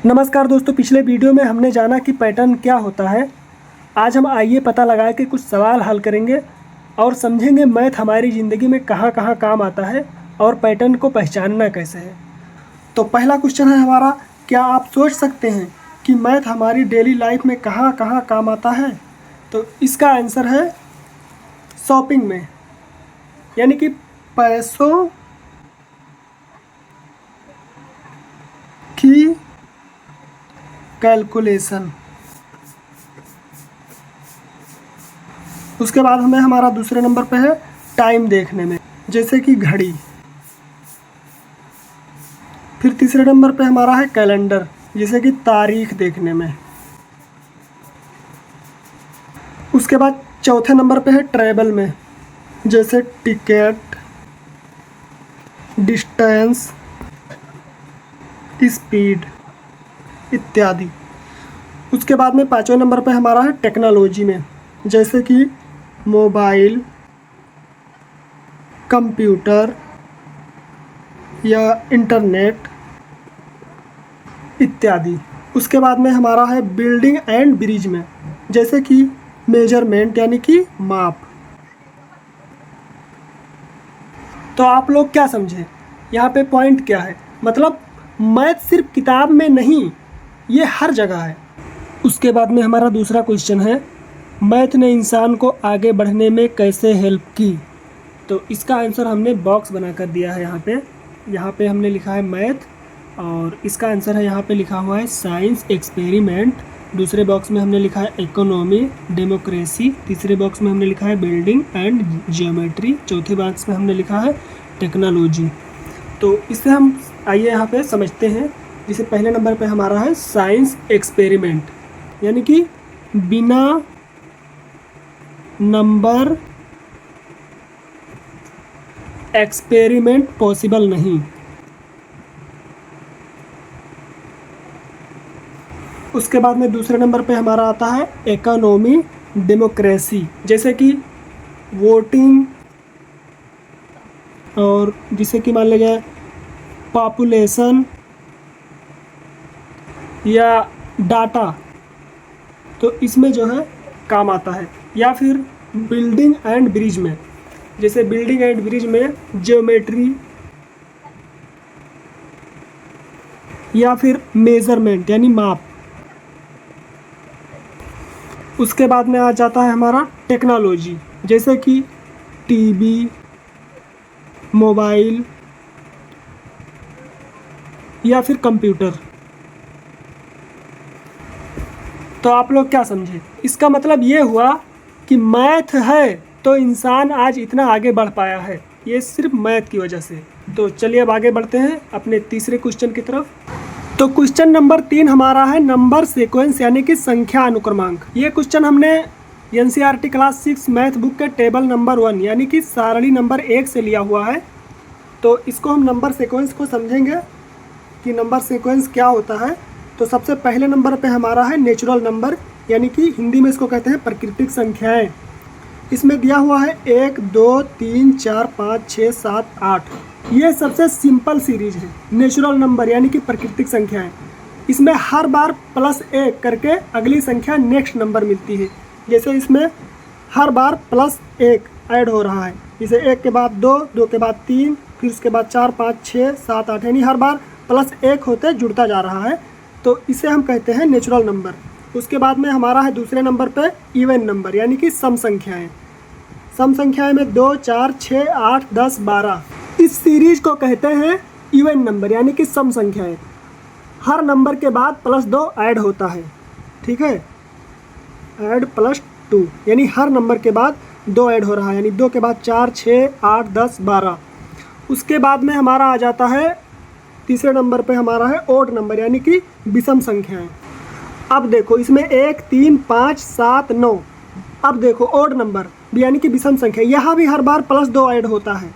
नमस्कार दोस्तों, पिछले वीडियो में हमने जाना कि पैटर्न क्या होता है। आज हम आइए पता लगाए कि कुछ सवाल हल करेंगे और समझेंगे मैथ हमारी ज़िंदगी में कहाँ कहाँ काम आता है और पैटर्न को पहचानना कैसे है। तो पहला क्वेश्चन है हमारा, क्या आप सोच सकते हैं कि मैथ हमारी डेली लाइफ में कहाँ कहाँ काम आता है? तो इसका आंसर है शॉपिंग में, यानी कि पैसों की कैलकुलेशन। उसके बाद हमें हमारा दूसरे नंबर पे है टाइम देखने में, जैसे कि घड़ी। फिर तीसरे नंबर पे हमारा है कैलेंडर, जैसे कि तारीख देखने में। उसके बाद चौथे नंबर पे है ट्रैवल में, जैसे टिकट, डिस्टेंस, स्पीड इत्यादि। उसके बाद में पांचवें नंबर पे हमारा है टेक्नोलॉजी में, जैसे कि मोबाइल, कंप्यूटर या इंटरनेट इत्यादि। उसके बाद में हमारा है बिल्डिंग एंड ब्रिज में, जैसे कि मेजरमेंट यानी कि माप। तो आप लोग क्या समझे यहाँ पे पॉइंट क्या है? मतलब मैथ सिर्फ किताब में नहीं, ये हर जगह है। उसके बाद में हमारा दूसरा क्वेश्चन है, मैथ ने इंसान को आगे बढ़ने में कैसे हेल्प की? तो इसका आंसर हमने बॉक्स बनाकर दिया है। यहाँ पे हमने लिखा है मैथ और इसका आंसर है यहाँ पे लिखा हुआ है साइंस एक्सपेरिमेंट। दूसरे बॉक्स में हमने लिखा है इकोनॉमी, डेमोक्रेसी। तीसरे बॉक्स में हमने लिखा है बिल्डिंग एंड जियोमेट्री। चौथे बॉक्स में हमने लिखा है टेक्नोलॉजी। तो इससे हम आइए यहाँ पे समझते हैं। जैसे पहले नंबर पे हमारा है साइंस एक्सपेरिमेंट, यानी कि बिना नंबर एक्सपेरिमेंट पॉसिबल नहीं। उसके बाद में दूसरे नंबर पे हमारा आता है इकोनॉमी, डेमोक्रेसी, जैसे कि वोटिंग और जिसे कि मान लीजिए पॉपुलेशन या डाटा, तो इसमें जो है काम आता है। या फिर बिल्डिंग एंड ब्रिज में, जैसे बिल्डिंग एंड ब्रिज में ज्योमेट्री या फिर मेजरमेंट यानी माप। उसके बाद में आ जाता है हमारा टेक्नोलॉजी, जैसे कि टीवी, मोबाइल या फिर कंप्यूटर। तो आप लोग क्या समझे? इसका मतलब ये हुआ कि मैथ है तो इंसान आज इतना आगे बढ़ पाया है, ये सिर्फ मैथ की वजह से। तो चलिए अब आगे बढ़ते हैं अपने तीसरे क्वेश्चन की तरफ। तो क्वेश्चन नंबर 3 हमारा है नंबर सीक्वेंस, यानी कि संख्या अनुक्रमांक। ये क्वेश्चन हमने एनसीईआरटी क्लास 6 मैथ बुक के टेबल नंबर 1 यानी कि सारणी नंबर 1 से लिया हुआ है। तो इसको हम नंबर सीक्वेंस को समझेंगे कि नंबर सीक्वेंस क्या होता है। तो सबसे पहले नंबर पे हमारा है नेचुरल नंबर, यानी कि हिंदी में इसको कहते हैं प्राकृतिक संख्याएं। इसमें दिया हुआ है 1, 2, 3, 4, 5, 6, 7, 8। ये सबसे सिंपल सीरीज है नेचुरल नंबर, यानी कि प्राकृतिक संख्याएं। इसमें हर बार +1 करके अगली संख्या नेक्स्ट नंबर मिलती है। जैसे इसमें हर बार +1 ऐड हो रहा है, जैसे 1 के बाद 2, 2 के बाद 3, फिर उसके बाद 4, 5, 6, 7, 8, यानी हर बार +1 होते जुड़ता जा रहा है। तो इसे हम कहते हैं नेचुरल नंबर। उसके बाद में हमारा है दूसरे नंबर पे इवन नंबर, यानी कि सम संख्याएं। सम संख्याएं में 2, 4, 6, 8, 10, 12। इस सीरीज को कहते हैं इवन नंबर, यानी कि सम संख्याएं। हर नंबर के बाद +2 ऐड होता है, ठीक है, ऐड +2, यानी हर नंबर के बाद 2 ऐड हो रहा है, यानी 2 के बाद 4, 6, 8, 10, 12। उसके बाद में हमारा आ जाता है तीसरे नंबर पे हमारा है ओड नंबर, यानी कि विषम संख्याएं। अब देखो इसमें 1, 3, 5, 7, 9। अब देखो ओड नंबर यानी कि विषम संख्या, यहाँ भी हर बार +2 ऐड होता है,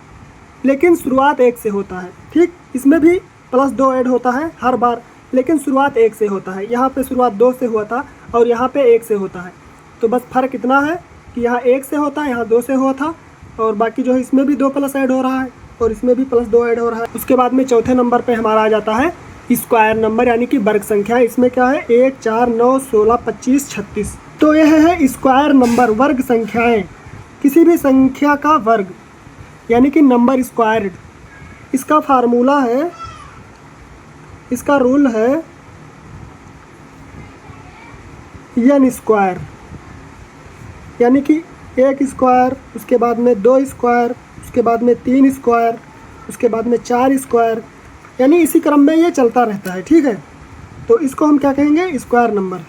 लेकिन शुरुआत 1 से होता है। ठीक, इसमें भी +2 ऐड होता है हर बार, लेकिन शुरुआत 1 से होता है। यहाँ पे शुरुआत 2 से हुआ था और यहाँ पे 1 से होता है। तो बस फ़र्क इतना है कि यहाँ 1 से होता है, यहाँ 2 से हुआ था, और बाकी जो है इसमें भी 2 प्लस ऐड हो रहा है और इसमें भी +2 ऐड हो रहा है। उसके बाद में चौथे नंबर पे हमारा आ जाता है स्क्वायर नंबर यानी कि वर्ग संख्या। इसमें क्या है 1, 4, 9, 16, 25, 36। तो यह है स्क्वायर नंबर, वर्ग संख्याएं, किसी भी संख्या का वर्ग यानी कि नंबर स्क्वायर्ड। इसका फार्मूला है, इसका रूल है n स्क्वायर, यानी कि 1 स्क्वायर, उसके बाद में 2 स्क्वायर, उसके बाद में 3 स्क्वायर, उसके बाद में 4 स्क्वायर, यानी इसी क्रम में ये चलता रहता है। ठीक है, तो इसको हम क्या कहेंगे स्क्वायर नंबर।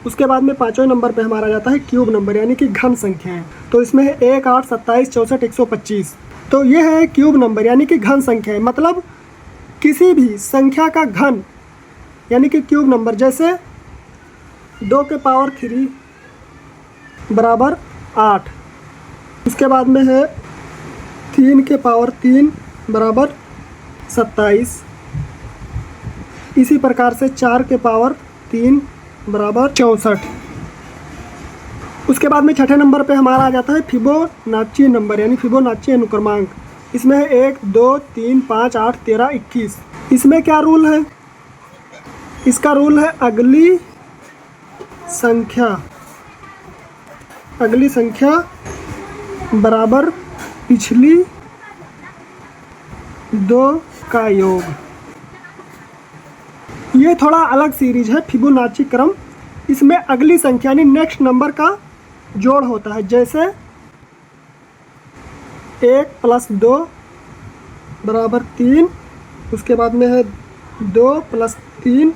उसके बाद में 5वें नंबर पे हमारा जाता है क्यूब नंबर यानी कि घन संख्याएं। तो इसमें है 1, 8, 27, 64, 125। तो ये है क्यूब नंबर यानी कि घन संख्याएं, मतलब किसी भी संख्या का घन यानी कि क्यूब नंबर। जैसे 2 के पावर 3 बराबर 8, उसके बाद में है 3 के पावर 3 बराबर 27, इसी प्रकार से 4 के पावर 3 बराबर 64। उसके बाद में छठे नंबर पे हमारा आ जाता है फिबोनाची नंबर यानी फिबोनाची अनुक्रमांक। इसमें है 1, 2, 3, 5, 8, 13, 21। इसमें क्या रूल है, इसका रूल है अगली संख्या बराबर पिछली 2 का योग। ये थोड़ा अलग सीरीज है फिबोनाची क्रम। इसमें अगली संख्या यानी नेक्स्ट नंबर का जोड़ होता है। जैसे 1 + 2 बराबर 3, उसके बाद में है 2 + 3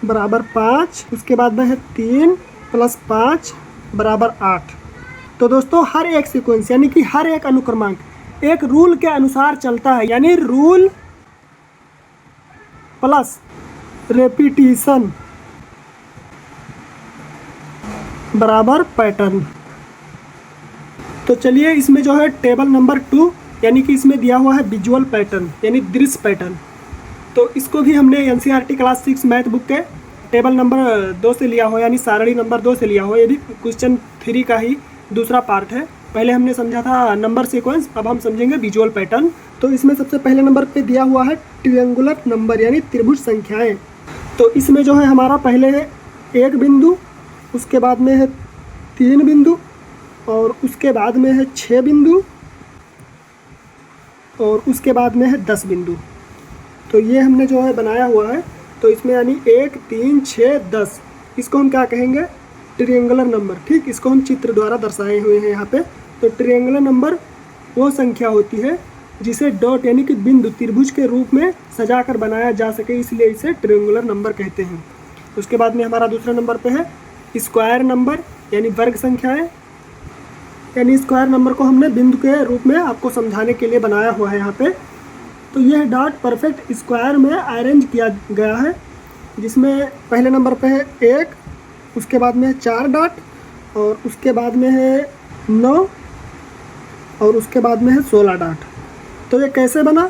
बराबर 5, उसके बाद में है 3 + 5 बराबर 8। तो दोस्तों हर एक सीक्वेंस यानी कि हर एक अनुक्रमांक एक रूल के अनुसार चलता है, यानी रूल प्लस रेपिटेशन बराबर पैटर्न। तो चलिए इसमें जो है टेबल नंबर 2 यानी कि इसमें दिया हुआ है विजुअल पैटर्न यानी दृश्य पैटर्न। तो इसको भी हमने एनसीईआरटी क्लास 6 मैथ बुक के टेबल नंबर 2 से लिया हो, यानी सारणी नंबर 2 से लिया हो। ये भी क्वेश्चन 3 का ही दूसरा पार्ट है। पहले हमने समझा था नंबर सीक्वेंस, अब हम समझेंगे विजुअल पैटर्न। तो इसमें सबसे पहले नंबर पे दिया हुआ है ट्रायंगुलर नंबर यानी त्रिभुज संख्याएं। तो इसमें जो है हमारा पहले है 1 बिंदु, उसके बाद में है 3 बिंदु, और उसके बाद में है 6 बिंदु, और उसके बाद में है 10 बिंदु। तो ये हमने जो है बनाया हुआ है। तो इसमें यानी 1, 3, 6, 10, इसको हम क्या कहेंगे ट्रायंगुलर नंबर। ठीक, इसको हम चित्र द्वारा दर्शाए हुए हैं यहाँ पे। तो ट्रायंगुलर नंबर वो संख्या होती है जिसे डॉट यानी कि बिंदु त्रिभुज के रूप में सजाकर बनाया जा सके, इसलिए इसे ट्रायंगुलर नंबर कहते हैं। उसके बाद में हमारा दूसरा नंबर पे है स्क्वायर नंबर यानी वर्ग संख्याएं। यानी स्क्वायर नंबर को हमने बिंदु के रूप में आपको समझाने के लिए बनाया हुआ है यहाँ पे। तो यह डॉट परफेक्ट स्क्वायर में अरेंज किया गया है, जिसमें पहले नंबर पे है 1, उसके बाद में है 4 डॉट, और उसके बाद में है 9, और उसके बाद में है 16 डॉट। तो ये कैसे बना,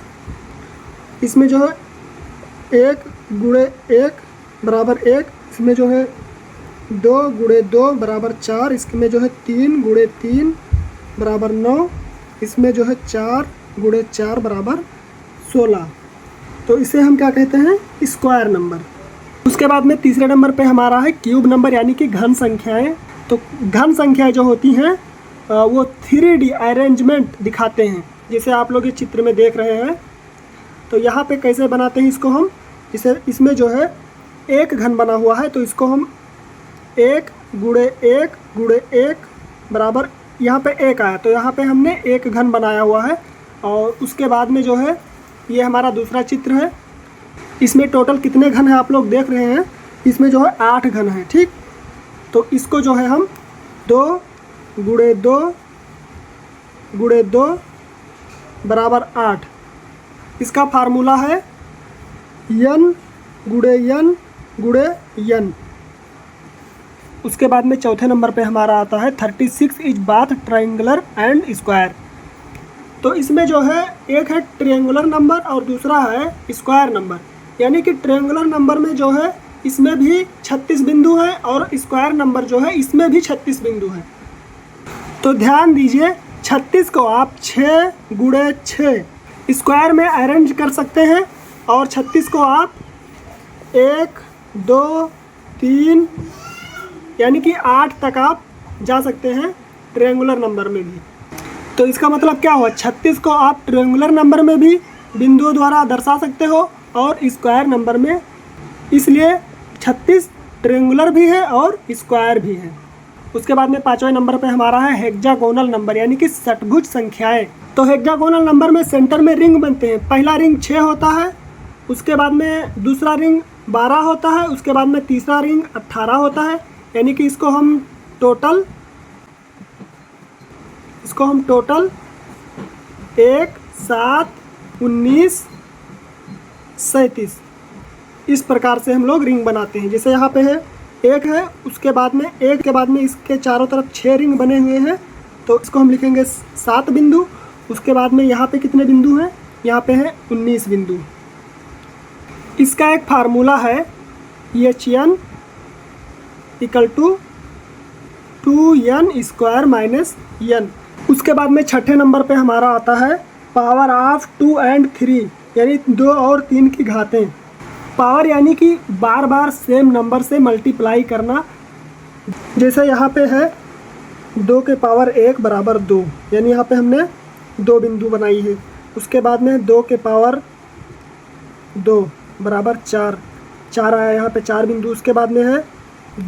इसमें जो है 1 × 1 बराबर 1, इसमें जो है 2 × 2 बराबर 4, इसमें जो है 3 × 3 बराबर 9, इसमें जो है 4 × 4 बराबर 16। तो इसे हम क्या कहते हैं स्क्वायर नंबर। उसके बाद में तीसरे नंबर पे हमारा है क्यूब नंबर यानी कि घन संख्याएं। तो घन संख्याएं जो होती हैं वो 3D अरेंजमेंट दिखाते हैं, जैसे आप लोग ये चित्र में देख रहे हैं। तो यहाँ पे कैसे बनाते हैं इसको हम, इसमें जो है एक घन बना हुआ है, तो इसको हम 1 × 1 × 1 बराबर, यहाँ पे 1 आया तो यहाँ पे हमने एक घन बनाया हुआ है। और उसके बाद में जो है ये हमारा दूसरा चित्र है। इसमें टोटल कितने घन हैं आप लोग देख रहे हैं, इसमें जो है 8 घन है। ठीक, तो इसको जो है हम 2 × 2 × 2 बराबर 8, इसका फार्मूला है n × n × n। उसके बाद में चौथे नंबर पे हमारा आता है 36 is bath triangular and square. तो इसमें जो है एक है ट्रायंगुलर नंबर और दूसरा है स्क्वायर नंबर। यानी कि ट्रायंगुलर नंबर में जो है इसमें भी 36 बिंदु है, और स्क्वायर नंबर जो है इसमें भी 36 बिंदु है। तो ध्यान दीजिए 36 को आप 6 × 6 स्क्वायर में अरेंज कर सकते हैं, और 36 को आप 1 2 3 यानी कि 8 तक आप जा सकते हैं ट्रायंगुलर नंबर में भी। तो इसका मतलब क्या हुआ, 36 को आप ट्रायंगुलर नंबर में भी बिंदुओं द्वारा दर्शा सकते हो और स्क्वायर नंबर में, इसलिए 36 ट्रायंगुलर भी है और स्क्वायर भी है। उसके बाद में 5वें नंबर पे हमारा है हेक्सागोनल नंबर यानी कि षटभुज संख्याएं। तो हेक्सागोनल नंबर में सेंटर में रिंग बनते हैं। पहला रिंग 6 होता है, उसके बाद में दूसरा रिंग 12 होता है, उसके बाद में तीसरा रिंग 18 होता है। यानी कि इसको हम टोटल 1 7 19 37 इस प्रकार से हम लोग रिंग बनाते हैं। जैसे यहाँ पे है 1 है, उसके बाद में 1 के बाद में इसके चारों तरफ 6 रिंग बने हुए हैं, तो इसको हम लिखेंगे 7 बिंदु। उसके बाद में यहाँ पे कितने बिंदु हैं, यहाँ पे है 19 बिंदु। इसका एक फार्मूला है EHN = 2n² - n। उसके बाद में 6ठे नंबर पे हमारा आता है पावर ऑफ 2 और 3 यानी 2 और 3 की घातें। पावर यानी कि बार बार सेम नंबर से मल्टीप्लाई करना। जैसे यहाँ पे है 2 के पावर 1 बराबर 2, यानी यहाँ पे हमने 2 बिंदु बनाई है। उसके बाद में 2 के पावर 2 बराबर 4 आया, यहाँ पे 4 बिंदु। उसके बाद में है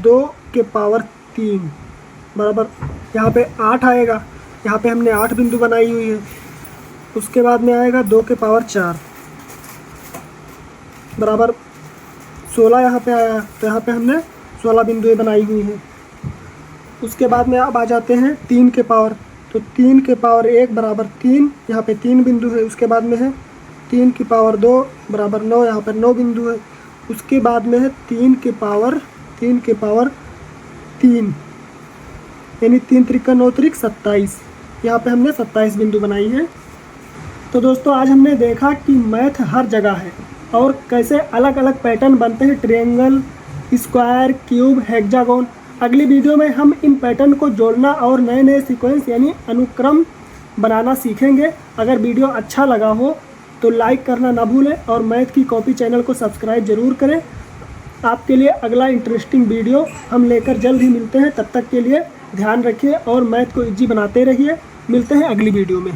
2 के पावर 3 बराबर, यहाँ पे 8 आएगा, यहाँ पे हमने 8 बिंदु बनाई हुई है। उसके बाद में आएगा 2 के पावर 4 बराबर 16 यहाँ पे आया, तो यहाँ पे हमने 16 बिंदुएं बनाई हुई हैं। उसके बाद में अब आ जाते हैं 3 के पावर, तो 3 के पावर 1 बराबर 3, यहाँ पे 3 बिंदु है। उसके बाद में है 3 की पावर 2 बराबर 9, यहाँ पर 9 बिंदु है। उसके बाद में है 3 के पावर 3 यानी 3 त्रिक 9 त्रिक 27, यहाँ पे हमने 27 बिंदु बनाई है। तो दोस्तों आज हमने देखा कि मैथ हर जगह है और कैसे अलग अलग पैटर्न बनते हैं, ट्रायंगल, स्क्वायर, क्यूब, हेक्सागोन। अगली वीडियो में हम इन पैटर्न को जोड़ना और नए नए सीक्वेंस यानी अनुक्रम बनाना सीखेंगे। अगर वीडियो अच्छा लगा हो तो लाइक करना ना भूलें और मैथ की कॉपी चैनल को सब्सक्राइब ज़रूर करें। आपके लिए अगला इंटरेस्टिंग वीडियो हम लेकर जल्द ही मिलते हैं। तब तक के लिए ध्यान रखिए और मैथ को इजी बनाते रहिए। मिलते हैं अगली वीडियो में।